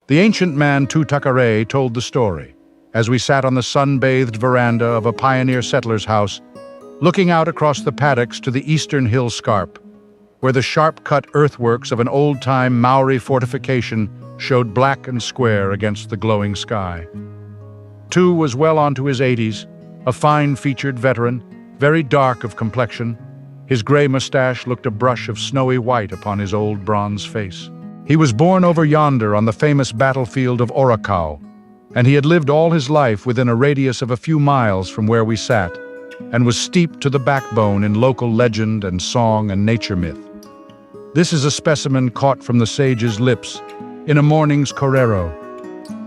The ancient man Tutakare told the story, as we sat on the sun-bathed veranda of a pioneer settler's house, looking out across the paddocks to the eastern hill scarp, where the sharp-cut earthworks of an old-time Maori fortification showed black and square against the glowing sky. Tu was well onto his 80s, a fine-featured veteran, very dark of complexion. His gray mustache looked a brush of snowy white upon his old bronze face. He was born over yonder on the famous battlefield of Orakau, and he had lived all his life within a radius of a few miles from where we sat, and was steeped to the backbone in local legend and song and nature myth. This is a specimen caught from the sage's lips in a morning's korero,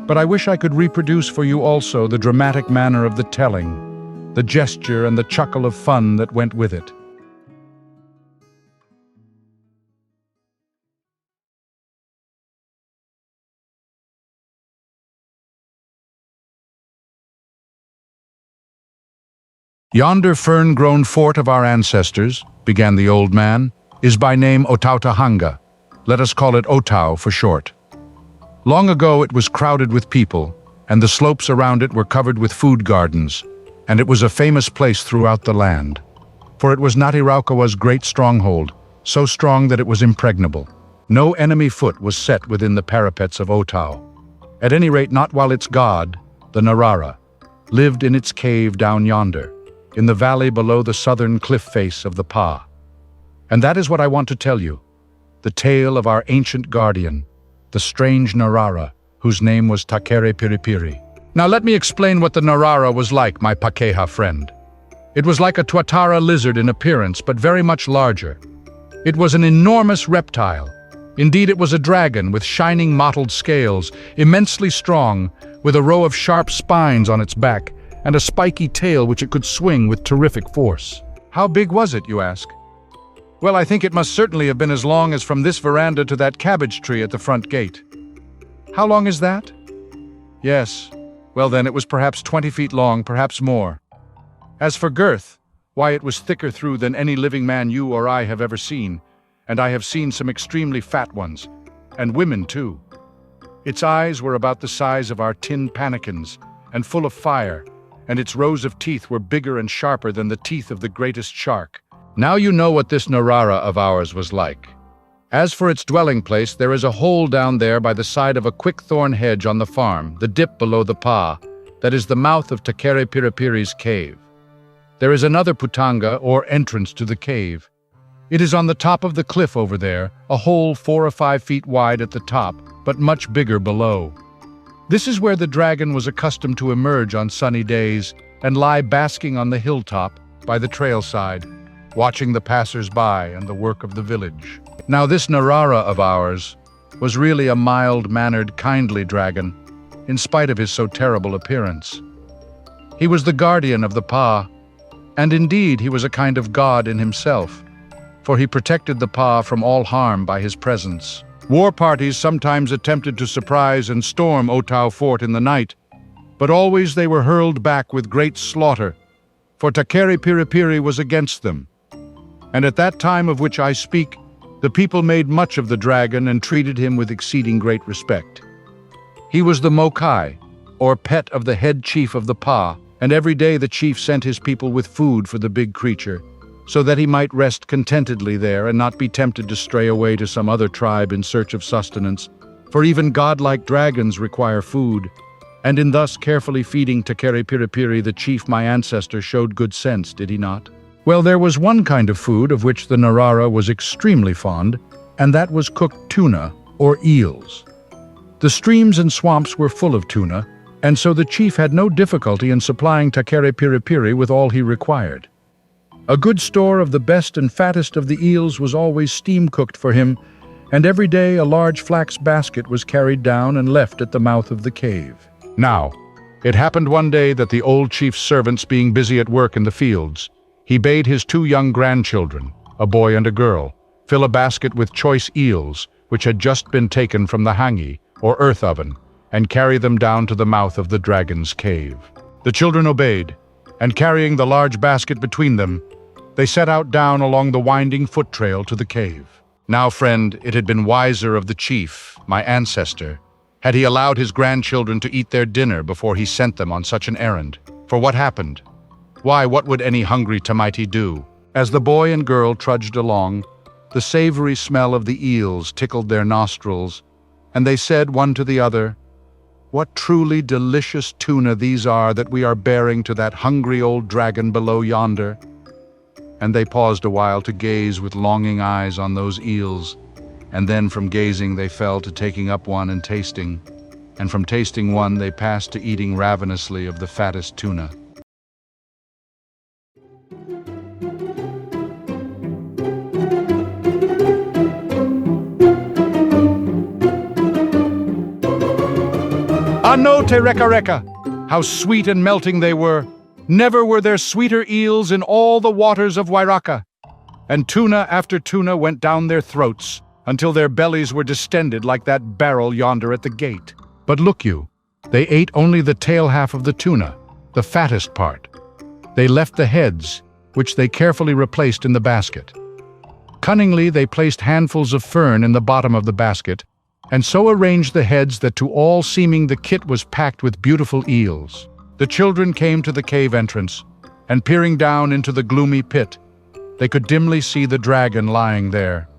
but I wish I could reproduce for you also the dramatic manner of the telling, the gesture and the chuckle of fun that went with it. Yonder fern-grown fort of our ancestors, began the old man, is by name Otautahanga. Let us call it Otau for short. Long ago it was crowded with people, and the slopes around it were covered with food gardens, and it was a famous place throughout the land. For it was Ngāti great stronghold, so strong that it was impregnable. No enemy foot was set within the parapets of Otau. At any rate not while its god, the Narara, lived in its cave down yonder, in the valley below the southern cliff face of the Pa. And that is what I want to tell you, the tale of our ancient guardian, the strange Narara, whose name was Takere Piripiri. Now let me explain what the Narara was like, my Pakeha friend. It was like a Tuatara lizard in appearance, but very much larger. It was an enormous reptile. Indeed, it was a dragon with shining mottled scales, immensely strong, with a row of sharp spines on its back, and a spiky tail which it could swing with terrific force. How big was it, you ask? Well, I think it must certainly have been as long as from this veranda to that cabbage tree at the front gate. How long is that? Yes. Well then, it was perhaps 20 feet long, perhaps more. As for girth, why, it was thicker through than any living man you or I have ever seen, and I have seen some extremely fat ones, and women too. Its eyes were about the size of our tin pannikins, and full of fire, and its rows of teeth were bigger and sharper than the teeth of the greatest shark. Now you know what this Narara of ours was like. As for its dwelling place, there is a hole down there by the side of a quickthorn hedge on the farm, the dip below the Pa, that is the mouth of Takere Piripiri's cave. There is another putanga, or entrance to the cave. It is on the top of the cliff over there, a hole 4 or 5 feet wide at the top, but much bigger below. This is where the dragon was accustomed to emerge on sunny days and lie basking on the hilltop by the trail side, watching the passers-by and the work of the village. Now this Narara of ours was really a mild-mannered, kindly dragon, in spite of his so terrible appearance. He was the guardian of the Pa, and indeed he was a kind of god in himself, for he protected the Pa from all harm by his presence. War parties sometimes attempted to surprise and storm Otau Fort in the night, but always they were hurled back with great slaughter, for Takere Piripiri was against them. And at that time of which I speak, the people made much of the dragon and treated him with exceeding great respect. He was the Mokai, or pet of the head chief of the Pa, and every day the chief sent his people with food for the big creature, so that he might rest contentedly there and not be tempted to stray away to some other tribe in search of sustenance, for even godlike dragons require food, and in thus carefully feeding Takere Piripiri, the chief my ancestor showed good sense, did he not? Well, there was one kind of food of which the Narara was extremely fond, and that was cooked tuna, or eels. The streams and swamps were full of tuna, and so the chief had no difficulty in supplying Takere Piripiri with all he required. A good store of the best and fattest of the eels was always steam-cooked for him, and every day a large flax basket was carried down and left at the mouth of the cave. Now, it happened one day that the old chief's servants being busy at work in the fields, he bade his 2 young grandchildren, a boy and a girl, fill a basket with choice eels, which had just been taken from the hangi, or earth oven, and carry them down to the mouth of the dragon's cave. The children obeyed, and carrying the large basket between them, they set out down along the winding foot trail to the cave. Now, friend, it had been wiser of the chief, my ancestor, Had he allowed his grandchildren to eat their dinner before he sent them on such an errand? For what happened? Why, what would any hungry Tamaiti do? As the boy and girl trudged along, the savory smell of the eels tickled their nostrils, and they said one to the other, "What truly delicious tuna these are that we are bearing to that hungry old dragon below yonder." And they paused a while to gaze with longing eyes on those eels, and then from gazing they fell to taking up one and tasting, and from tasting one they passed to eating ravenously of the fattest tuna. Ano te reka reka! How sweet and melting they were! Never were there sweeter eels in all the waters of Wairaka. And tuna after tuna went down their throats, until their bellies were distended like that barrel yonder at the gate. But look you, they ate only the tail half of the tuna, the fattest part. They left the heads, which they carefully replaced in the basket. Cunningly they placed handfuls of fern in the bottom of the basket, and so arranged the heads that to all seeming the kit was packed with beautiful eels. The children came to the cave entrance, and peering down into the gloomy pit, they could dimly see the dragon lying there,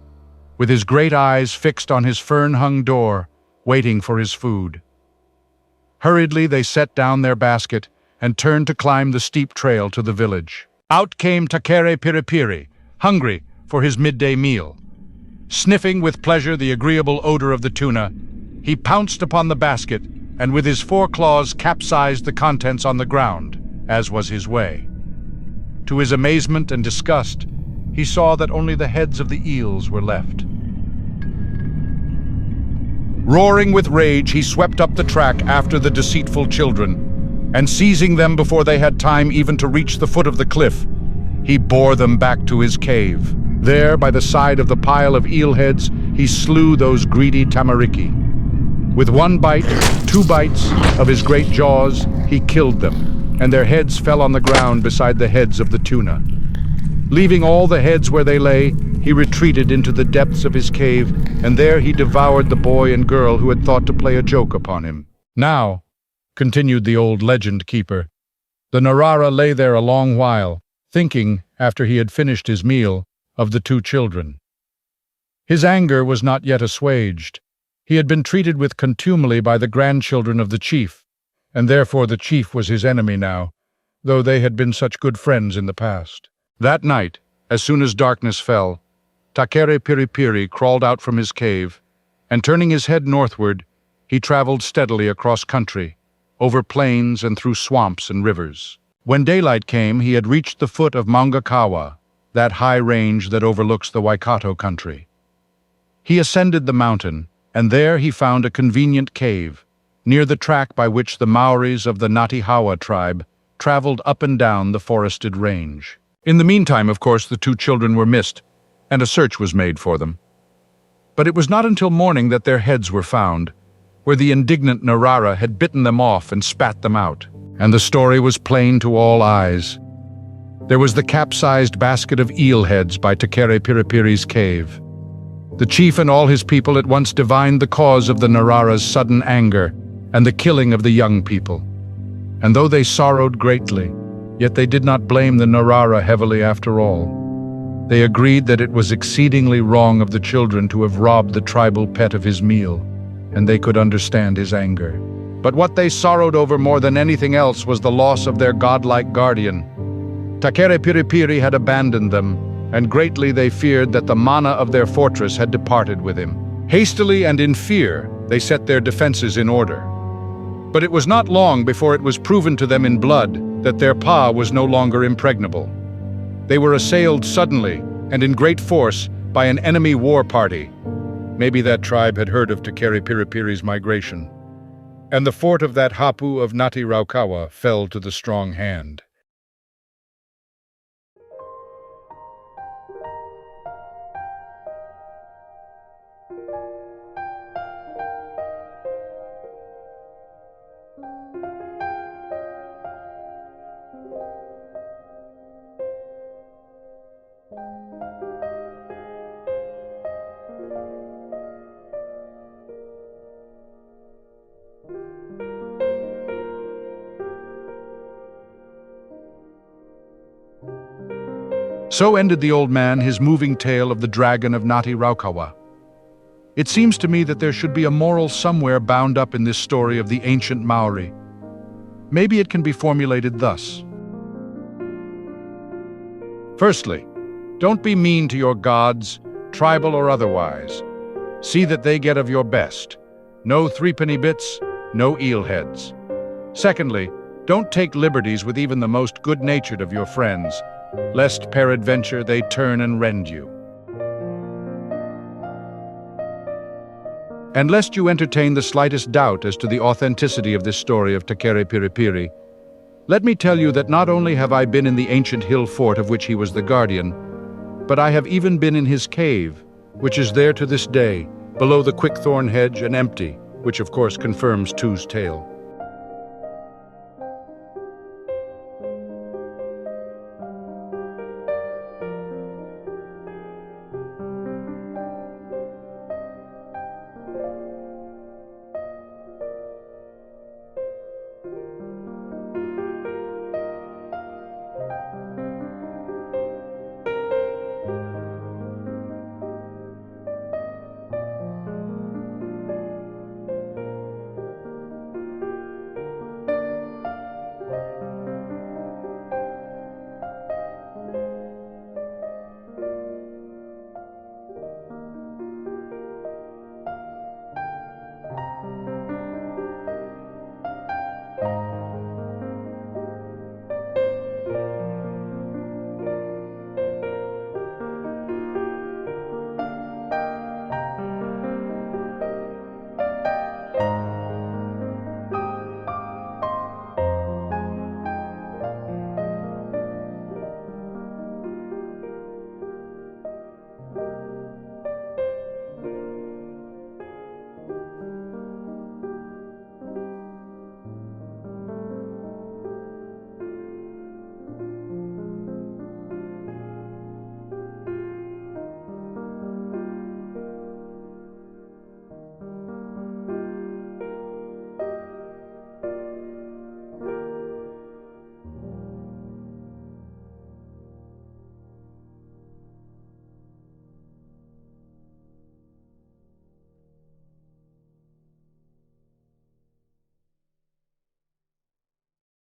with his great eyes fixed on his fern-hung door, waiting for his food. Hurriedly they set down their basket and turned to climb the steep trail to the village. Out came Takere Piripiri, hungry for his midday meal. Sniffing with pleasure the agreeable odor of the tuna, he pounced upon the basket and with his foreclaws capsized the contents on the ground, as was his way. To his amazement and disgust, he saw that only the heads of the eels were left. Roaring with rage, he swept up the track after the deceitful children, and seizing them before they had time even to reach the foot of the cliff, he bore them back to his cave. There, by the side of the pile of eel heads, he slew those greedy tamariki. With one bite, 2 bites of his great jaws, he killed them, and their heads fell on the ground beside the heads of the tuna. Leaving all the heads where they lay, he retreated into the depths of his cave, and there he devoured the boy and girl who had thought to play a joke upon him. Now, continued the old legend keeper, the Narara lay there a long while, thinking, after he had finished his meal, of the 2 children. His anger was not yet assuaged. He had been treated with contumely by the grandchildren of the chief, and therefore the chief was his enemy now, though they had been such good friends in the past. That night, as soon as darkness fell, Takere Piripiri crawled out from his cave, and turning his head northward, he traveled steadily across country, over plains and through swamps and rivers. When daylight came, he had reached the foot of Maungakawa, that high range that overlooks the Waikato country. He ascended the mountain, and there he found a convenient cave, near the track by which the Maoris of the Ngatihawa tribe traveled up and down the forested range. In the meantime, of course, the 2 children were missed, and a search was made for them. But it was not until morning that their heads were found, where the indignant Narara had bitten them off and spat them out. And the story was plain to all eyes. There was the capsized basket of eel heads by Takere Piripiri's cave. The chief and all his people at once divined the cause of the Narara's sudden anger and the killing of the young people. And though they sorrowed greatly, yet they did not blame the Narara heavily after all. They agreed that it was exceedingly wrong of the children to have robbed the tribal pet of his meal, and they could understand his anger. But what they sorrowed over more than anything else was the loss of their godlike guardian. Takere Piripiri had abandoned them, and greatly they feared that the mana of their fortress had departed with him. Hastily and in fear, they set their defenses in order. But it was not long before it was proven to them in blood that their pa was no longer impregnable. They were assailed suddenly and in great force by an enemy war party. Maybe that tribe had heard of Takere Piripiri's migration. And the fort of that hapu of Ngati Raukawa fell to the strong hand. So ended the old man his moving tale of the dragon of Ngāti Raukawa. It seems to me that there should be a moral somewhere bound up in this story of the ancient Maori. Maybe it can be formulated thus. Firstly, don't be mean to your gods, tribal or otherwise. See that they get of your best. No threepenny bits, no eel heads. Secondly, don't take liberties with even the most good-natured of your friends, lest peradventure they turn and rend you. And lest you entertain the slightest doubt as to the authenticity of this story of Takere Piripiri, let me tell you that not only have I been in the ancient hill fort of which he was the guardian, but I have even been in his cave, which is there to this day, below the quickthorn hedge and empty, which of course confirms Tu's tale.